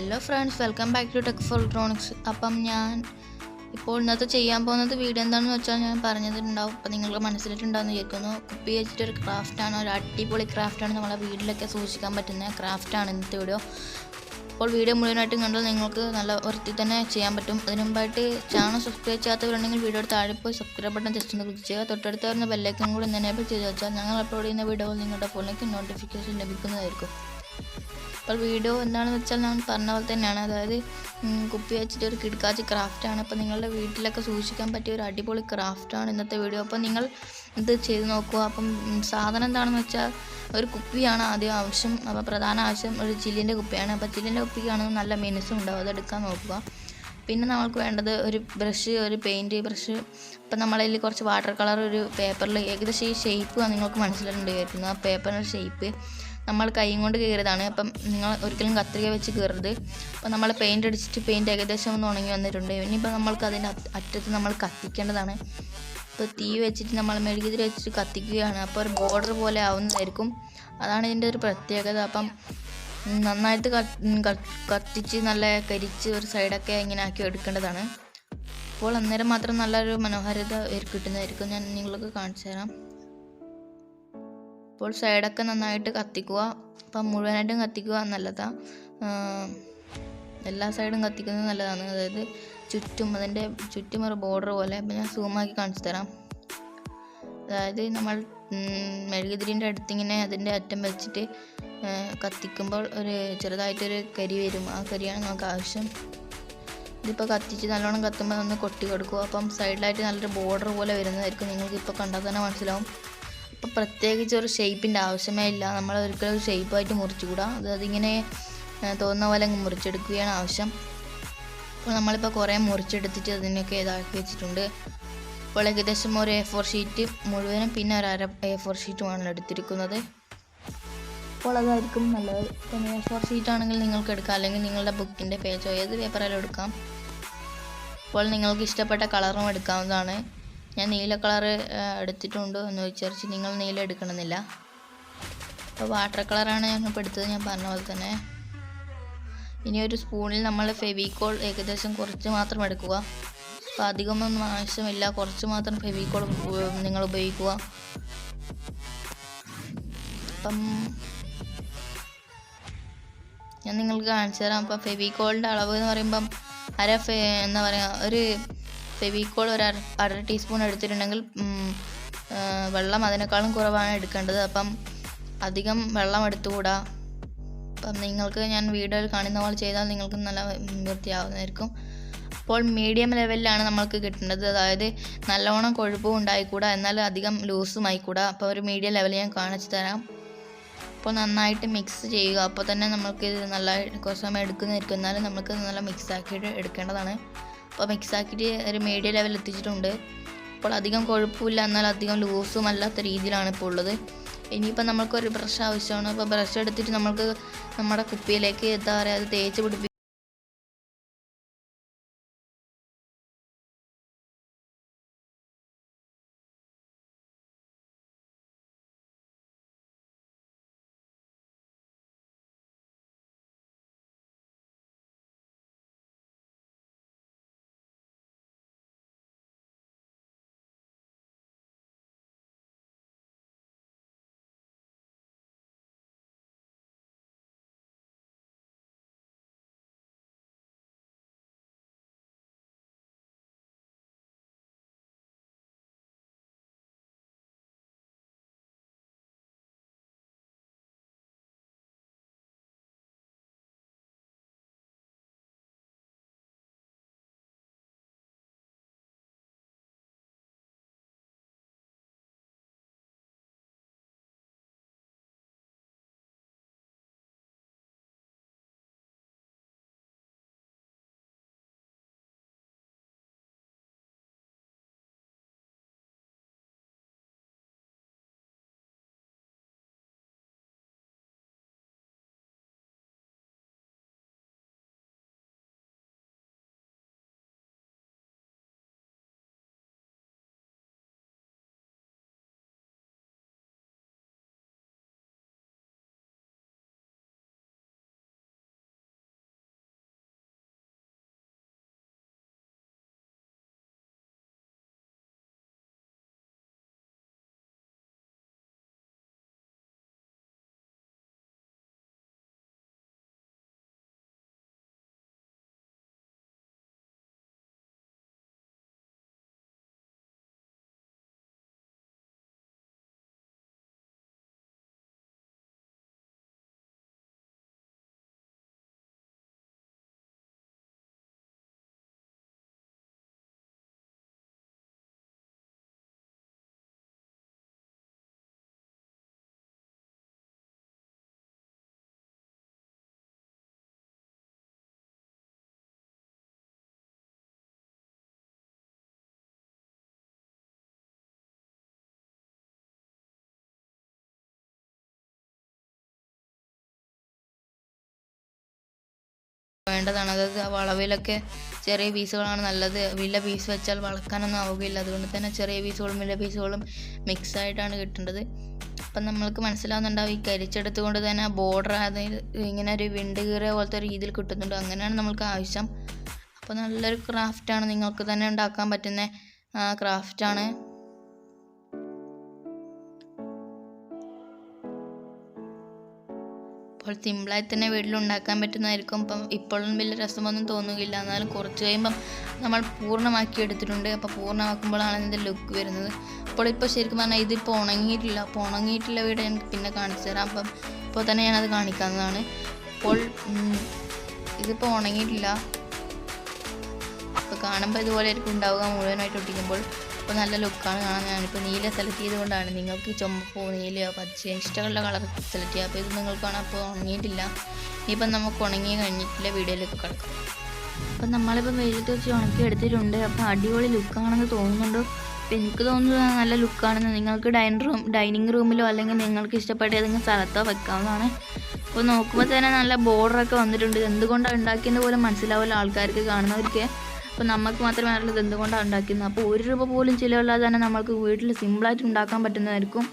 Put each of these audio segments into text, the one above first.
Hello friends, welcome back to tech for electronics. അപ്പം ഞാൻ ഇപ്പോൾ ഇന്നത്തെ ചെയ്യാൻ പോകുന്നത് വീഡിയോ എന്താണെന്ന് വെച്ചാൽ ഞാൻ പറഞ്ഞിട്ടുണ്ടാവും. അപ്പോൾ നിങ്ങൾക്ക് മനസ്സിലായിട്ടുണ്ടാവുമെന്ന് വിചാരിക്കുന്നു. കുപ്പി വെച്ചിട്ടൊരു ക്രാഫ്റ്റാണ്, ഒരു അടിപൊളി ക്രാഫ്റ്റാണ്. നമ്മളെ വീട്ടിലൊക്കെ സൂക്ഷിക്കാൻ പറ്റുന്ന ക്രാഫ്റ്റാണ് ഇന്നത്തെ വീഡിയോ. അപ്പോൾ വീഡിയോ മുഴുവനായിട്ടും കണ്ടാൽ നിങ്ങൾക്ക് നല്ല വൃത്തി തന്നെ ചെയ്യാൻ പറ്റും. അതിന് മുമ്പായിട്ട് ചാനൽ സബ്സ്ക്രൈബ് ചെയ്യാത്തവരുണ്ടെങ്കിൽ വീഡിയോ താഴെ പോയി സബ്സ്ക്രൈബ് ബട്ടൺ ജസ്റ്റ് ഒന്ന് ക്ലിക്ക് ചെയ്യുക. തൊട്ടടുത്ത് വരുന്ന ബെല്ലൈക്കൺ കൂടി എനേബിൾ ചെയ്ത് വെച്ചാൽ ഞങ്ങൾ അപ്ലോഡ് ചെയ്യുന്ന വീഡിയോകൾ നിങ്ങളുടെ ഫോണിലേക്ക് നോട്ടിഫിക്കേഷൻ ലഭിക്കുന്നതായിരിക്കും. അപ്പോൾ വീഡിയോ എന്താണെന്ന് വെച്ചാൽ ഞാൻ പറഞ്ഞ പോലെ തന്നെയാണ്, അതായത് കുപ്പി വെച്ചിട്ട് ഒരു കിടക്കാച്ചി ക്രാഫ്റ്റാണ്. അപ്പോൾ നിങ്ങളുടെ വീട്ടിലൊക്കെ സൂക്ഷിക്കാൻ പറ്റിയ ഒരു അടിപൊളി ക്രാഫ്റ്റാണ് ഇന്നത്തെ വീഡിയോ. അപ്പോൾ നിങ്ങൾ ഇത് ചെയ്ത് നോക്കുക. അപ്പം സാധനം എന്താണെന്ന് വെച്ചാൽ ഒരു കുപ്പിയാണ് ആദ്യം ആവശ്യം. അപ്പോൾ പ്രധാന ആവശ്യം ഒരു ചില്ലിൻ്റെ കുപ്പിയാണ്. അപ്പോൾ ചില്ലിൻ്റെ കുപ്പിക്കാണെങ്കിൽ നല്ല മിനുസും ഉണ്ടാവും, അതെടുക്കാൻ നോക്കുക. പിന്നെ നമ്മൾക്ക് വേണ്ടത് ഒരു ബ്രഷ്, ഒരു പെയിൻറ്റ് ബ്രഷ്. അപ്പം നമ്മളതിൽ കുറച്ച് വാട്ടർ കളർ, ഒരു പേപ്പറിൽ ഏകദേശം ഈ ഷേപ്പ് നിങ്ങൾക്ക് മനസ്സിലുണ്ടായിരിക്കുന്നു. ആ പേപ്പറിൻ്റെ ഷേപ്പ് നമ്മൾ കൈ കൊണ്ട് കീറിയതാണ്. അപ്പം നിങ്ങൾ ഒരിക്കലും കത്രിക വെച്ച് കീറരുത്. അപ്പം നമ്മൾ പെയിൻറ്റ് അടിച്ചിട്ട് പെയിൻറ്റ് ഏകദേശം ഒന്ന് ഉണങ്ങി വന്നിട്ടുണ്ട്. ഇനിയിപ്പോൾ നമ്മൾക്ക് അതിൻ്റെ അറ്റത്ത് നമ്മൾ കത്തിക്കേണ്ടതാണ്. ഇപ്പോൾ തീ വെച്ചിട്ട് നമ്മൾ മെഴുകുതിരി വെച്ചിട്ട് കത്തിക്കുകയാണ്. അപ്പോൾ ഒരു ബോർഡർ പോലെ ആവുന്നതായിരിക്കും. അതാണ് ഇതിൻ്റെ ഒരു പ്രത്യേകത. അപ്പം നന്നായിട്ട് കത്തിച്ച് നല്ല കരിച്ച് ഒരു സൈഡൊക്കെ ഇങ്ങനെ ആക്കി എടുക്കേണ്ടതാണ്. അപ്പോൾ അന്നേരം മാത്രം നല്ലൊരു മനോഹാരിത കിട്ടുന്നതായിരിക്കും. ഞാൻ നിങ്ങൾക്ക് കാണിച്ചു തരാം. അപ്പോൾ സൈഡൊക്കെ നന്നായിട്ട് കത്തിക്കുക. അപ്പം മുഴുവനായിട്ടും കത്തിക്കുക നല്ലതാണ്. എല്ലാ സൈഡും കത്തിക്കുന്നത് നല്ലതാണ്. അതായത് ചുറ്റും, അതിൻ്റെ ചുറ്റും ഒരു ബോർഡർ പോലെ. അപ്പം ഞാൻ സൂമാക്കി കാണിച്ചു തരാം. അതായത് നമ്മൾ മെഴുകുതിരിൻ്റെ അടുത്തിങ്ങനെ അതിൻ്റെ അറ്റം വെച്ചിട്ട് കത്തിക്കുമ്പോൾ ഒരു ചെറുതായിട്ടൊരു കരി വരും. ആ കരിയാണ് നമുക്ക് ആവശ്യം. ഇതിപ്പോൾ കത്തിച്ച് നല്ലോണം കത്തുമ്പോൾ ഒന്ന് കൊട്ടി കൊടുക്കുക. അപ്പം സൈഡിലായിട്ട് നല്ലൊരു ബോർഡർ പോലെ വരുന്നതായിരിക്കും. നിങ്ങൾക്ക് ഇപ്പോൾ കണ്ടാൽ തന്നെ മനസ്സിലാവും. അപ്പോൾ പ്രത്യേകിച്ച് ഒരു ഷേപ്പിൻ്റെ ആവശ്യമേ ഇല്ല. നമ്മൾ ഒരിക്കലും ഒരു ഷേപ്പായിട്ട് മുറിച്ചുകൂടാ. അതിങ്ങനെ തോന്നുന്ന പോലെ മുറിച്ചെടുക്കുകയാണ് ആവശ്യം. അപ്പോൾ നമ്മളിപ്പോൾ കുറേ മുറിച്ചെടുത്തിട്ട് അതിനൊക്കെ ഇതാക്കി വെച്ചിട്ടുണ്ട്. അപ്പോൾ ഏകദേശം ഒരു A4 ഷീറ്റ് മുഴുവനും പിന്നെ ഒരു അര A4 ഷീറ്റുമാണ് എടുത്തിരിക്കുന്നത്. അപ്പോൾ അതായിരിക്കും നല്ലത്. ഇപ്പം A4 ഷീറ്റാണെങ്കിൽ നിങ്ങൾക്ക് എടുക്കാം, അല്ലെങ്കിൽ നിങ്ങളുടെ ബുക്കിൻ്റെ പേജോ ഏത് പേപ്പറായാലും എടുക്കാം. അപ്പോൾ നിങ്ങൾക്ക് ഇഷ്ടപ്പെട്ട കളറും എടുക്കാവുന്നതാണ്. ഞാൻ നീല കളർ എടുത്തിട്ടുണ്ട് എന്ന് വിചാരിച്ച് നിങ്ങൾ നീല എടുക്കണമെന്നില്ല. അപ്പോൾ വാട്ടർ കളറാണ് ഞാനിപ്പോൾ എടുത്തത്, ഞാൻ പറഞ്ഞ പോലെ തന്നെ. ഇനി ഒരു സ്പൂണിൽ നമ്മൾ ഫെവിക്കോൾ ഏകദേശം കുറച്ച് മാത്രം എടുക്കുക. അപ്പോൾ അധികമൊന്നും ആവശ്യമില്ല, കുറച്ച് മാത്രം ഫെവിക്കോൾ നിങ്ങൾ ഉപയോഗിക്കുക. അപ്പം ഞാൻ നിങ്ങൾക്ക് കാണിച്ചു തരാം. അപ്പം ഫെവിക്കോളിൻ്റെ അളവ് എന്ന് പറയുമ്പം എന്താ പറയുക, ഒരു ഫെവിക്കോൾ ഒരു അര ടീസ്പൂൺ എടുത്തിട്ടുണ്ടെങ്കിൽ വെള്ളം അതിനേക്കാളും കുറവാണ് എടുക്കേണ്ടത്. അപ്പം അധികം വെള്ളം എടുത്തുകൂടാ. അപ്പം നിങ്ങൾക്ക് ഞാൻ വീഡിയോയിൽ കാണുന്ന പോലെ ചെയ്താൽ നിങ്ങൾക്ക് നല്ല വൃത്തിയാവുന്നതായിരിക്കും. അപ്പോൾ മീഡിയം ലെവലിലാണ് നമ്മൾക്ക് കിട്ടേണ്ടത്. അതായത് നല്ലോണം കൊഴുപ്പും ഉണ്ടായിക്കൂടാ, എന്നാൽ അധികം ലൂസും ആയിക്കൂടാ. അപ്പോൾ ഒരു മീഡിയം ലെവലിൽ ഞാൻ കാണിച്ചു തരാം. അപ്പോൾ നന്നായിട്ട് മിക്സ് ചെയ്യുക. അപ്പോൾ തന്നെ നമുക്ക് ഇത് നല്ല കുറച്ച് സമയം എടുക്കുന്നതായിരിക്കും, എന്നാലും നമുക്ക് നല്ല മിക്സ് ആക്കിയിട്ട് എടുക്കേണ്ടതാണ്. അപ്പോൾ മിക്സ് ആക്കിയിട്ട് ഒരു മീഡിയം ലെവലിൽ എത്തിച്ചിട്ടുണ്ട്. അപ്പോൾ അധികം കൊഴുപ്പില്ല, എന്നാൽ അധികം ലൂസും അല്ലാത്ത രീതിയിലാണ് ഇപ്പോൾ ഉള്ളത്. ഇനിയിപ്പോൾ നമുക്കൊരു ബ്രഷ് ആവശ്യമാണ്. അപ്പോൾ ബ്രഷ് എടുത്തിട്ട് നമുക്ക് നമ്മുടെ കുപ്പിയിലേക്ക് എന്താ പറയുക, അത് തേച്ച് പിടിപ്പിക്കുക. വേണ്ടതാണ്. അതായത് വളവിലൊക്കെ ചെറിയ പീസുകളാണ് നല്ലത്. വലിയ പീസ് വെച്ചാൽ വളക്കാനൊന്നും ആവുകയില്ല. അതുകൊണ്ട് തന്നെ ചെറിയ പീസുകളും വലിയ പീസുകളും മിക്സായിട്ടാണ് കിട്ടേണ്ടത്. അപ്പം നമ്മൾക്ക് മനസ്സിലാവുന്നുണ്ടാവും ഈ കരിച്ചെടുത്തുകൊണ്ട് തന്നെ ബോർഡർ അതായത് ഇങ്ങനെ ഒരു വിണ്ട് കീറിയ പോലത്തെ രീതിയിൽ കിട്ടുന്നുണ്ട്. അങ്ങനെയാണ് നമ്മൾക്ക് ആവശ്യം. അപ്പോൾ നല്ലൊരു ക്രാഫ്റ്റാണ്, നിങ്ങൾക്ക് തന്നെ ഉണ്ടാക്കാൻ പറ്റുന്ന ക്രാഫ്റ്റാണ്. അപ്പോൾ സിമ്പിളായി തന്നെ വീട്ടിലുണ്ടാക്കാൻ പറ്റുന്നതായിരിക്കും. അപ്പം ഇപ്പോഴും വലിയ രസമൊന്നും തോന്നുകയില്ല. എന്നാലും കുറച്ച് കഴിയുമ്പം നമ്മൾ പൂർണ്ണമാക്കി എടുത്തിട്ടുണ്ട്. അപ്പോൾ പൂർണ്ണമാക്കുമ്പോഴാണ് ഇതിൻ്റെ ലുക്ക് വരുന്നത്. ഇപ്പോൾ ശരിക്കും പറഞ്ഞാൽ ഇതിപ്പോൾ ഉണങ്ങിയിട്ടില്ല. അപ്പോൾ ഉണങ്ങിയിട്ടുള്ള വീഡിയോ എനിക്ക് പിന്നെ കാണിച്ചു തരാം. അപ്പം ഇപ്പോൾ തന്നെ ഞാനത് കാണിക്കാവുന്നതാണ്. അപ്പോൾ ഇതിപ്പോൾ ഉണങ്ങിയിട്ടില്ല. അപ്പോൾ കാണുമ്പോൾ ഇതുപോലെ ആയിരിക്കും ഉണ്ടാവുക മുഴുവനായിട്ട് ഒട്ടിക്കുമ്പോൾ. അപ്പോൾ നല്ല ലുക്കാണ് കാണാൻ. ഞാനിപ്പോൾ നീല സെലക്ട് ചെയ്തുകൊണ്ടാണ്. നിങ്ങൾക്ക് ചുമപ്പോ നീലയോ പച്ചയോ ഇഷ്ടമുള്ള കളർ സെലക്ട് ചെയ്യുക. അപ്പോൾ ഇത് നിങ്ങൾക്ക് കാണാം. അപ്പോൾ ഉണങ്ങിയിട്ടില്ല. ഇനിയിപ്പം നമുക്ക് ഉണങ്ങി കഴിഞ്ഞിട്ടുള്ള വീഡിയോയിലേക്ക് കിടക്കാം. അപ്പം നമ്മളിപ്പോൾ വെയിലത്ത് വെച്ച് ഉണക്കി എടുത്തിട്ടുണ്ട്. അപ്പോൾ അടിപൊളി ലുക്കാണെന്ന് തോന്നുന്നുണ്ട്. അപ്പോൾ എനിക്ക് തോന്നുന്നത് നല്ല ലുക്കാണെന്ന്. നിങ്ങൾക്ക് ഡൈനിങ് റൂമിലോ അല്ലെങ്കിൽ നിങ്ങൾക്ക് ഇഷ്ടപ്പെട്ട ഏതെങ്കിലും സ്ഥലത്തോ വെക്കാവുന്നതാണ്. അപ്പോൾ നോക്കുമ്പോൾ തന്നെ നല്ല ബോർഡറൊക്കെ വന്നിട്ടുണ്ട്. എന്തുകൊണ്ടാണ് ഉണ്ടാക്കിയെന്ന് പോലും മനസ്സിലാവില്ല ആൾക്കാർക്ക്, കാണുന്നവർക്ക്. അപ്പോൾ നമുക്ക് മാത്രമേ അറിയുള്ളൂ ഇത് എന്തുകൊണ്ടാണ് ഉണ്ടാക്കുന്നത്. അപ്പോൾ 1 രൂപ പോലും ചിലവില്ലാതെ തന്നെ നമ്മൾക്ക് വീട്ടിൽ സിമ്പിളായിട്ട് ഉണ്ടാക്കാൻ പറ്റുന്നതായിരിക്കും.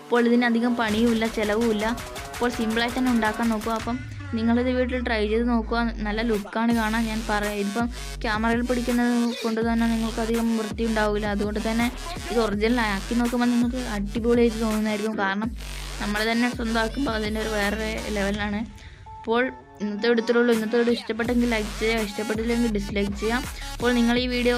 അപ്പോൾ ഇതിനധികം പണിയുമില്ല, ചിലവുമില്ല. അപ്പോൾ സിമ്പിളായിട്ട് തന്നെ ഉണ്ടാക്കാൻ നോക്കുക. അപ്പം നിങ്ങളിത് വീട്ടിൽ ട്രൈ ചെയ്ത് നോക്കുക. നല്ല ലുക്കാണ് കാണാൻ. ഞാൻ പറയാം, ഇതിപ്പം ക്യാമറയിൽ പിടിക്കുന്നത് കൊണ്ട് തന്നെ നിങ്ങൾക്ക് അധികം വൃത്തി ഉണ്ടാവില്ല. അതുകൊണ്ട് തന്നെ ഇത് ഒറിജിനൽ ആക്കി നോക്കുമ്പോൾ നിങ്ങൾക്ക് അടിപൊളിയായിട്ട് തോന്നുന്നതായിരിക്കും. കാരണം നമ്മൾ തന്നെ സ്വന്തമാക്കുമ്പോൾ അതിൻ്റെ ഒരു വേറെ ലെവലാണ്. അപ്പോൾ ഇന്നത്തെ എടുത്തിട്ടുള്ളൂ. ഇന്നത്തെ വീഡിയോ ഇഷ്ടപ്പെട്ടെങ്കിൽ ലൈക്ക് ചെയ്യുക, ഇഷ്ടപ്പെട്ടില്ലെങ്കിൽ ഡിസ്ലൈക്ക് ചെയ്യാം. അപ്പോൾ നിങ്ങൾ ഈ വീഡിയോ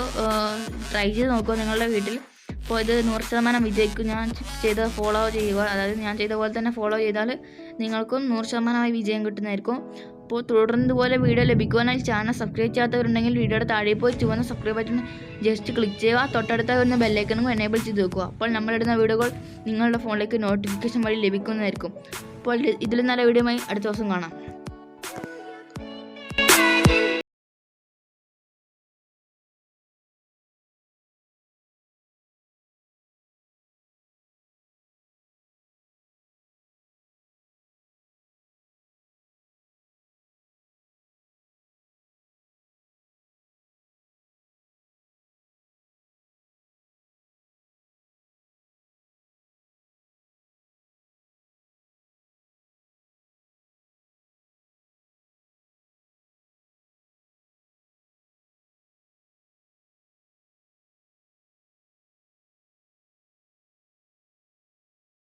ട്രൈ ചെയ്ത് നോക്കുക നിങ്ങളുടെ വീട്ടിൽ. അപ്പോൾ ഇത് 100% വിജയിക്കും. ഞാൻ ചെയ്ത് ഫോളോ ചെയ്യുക, അതായത് ഞാൻ ചെയ്ത പോലെ തന്നെ ഫോളോ ചെയ്താൽ നിങ്ങൾക്കും 100% വിജയം കിട്ടുന്നതായിരിക്കും. അപ്പോൾ തുടർന്ന് ഇതുപോലെ വീഡിയോ ലഭിക്കുവാനായി ചാനൽ സബ്സ്ക്രൈബ് ചെയ്യാത്തവരുണ്ടെങ്കിൽ വീഡിയോയുടെ താഴെ പോയി ചുവന്ന സബ്സ്ക്രൈബ് ബട്ടൺ ജസ്റ്റ് ക്ലിക്ക് ചെയ്യുക. തൊട്ടടുത്ത വരുന്ന ബെല്ലൈക്കണും എനേബിൾ ചെയ്ത് വെക്കുക. അപ്പോൾ നമ്മളിടുന്ന വീഡിയോകൾ നിങ്ങളുടെ ഫോണിലേക്ക് നോട്ടിഫിക്കേഷൻ വഴി ലഭിക്കുന്നതായിരിക്കും. അപ്പോൾ ഇതിൽ നല്ല വീഡിയോയുമായി അടുത്ത ദിവസം കാണാം.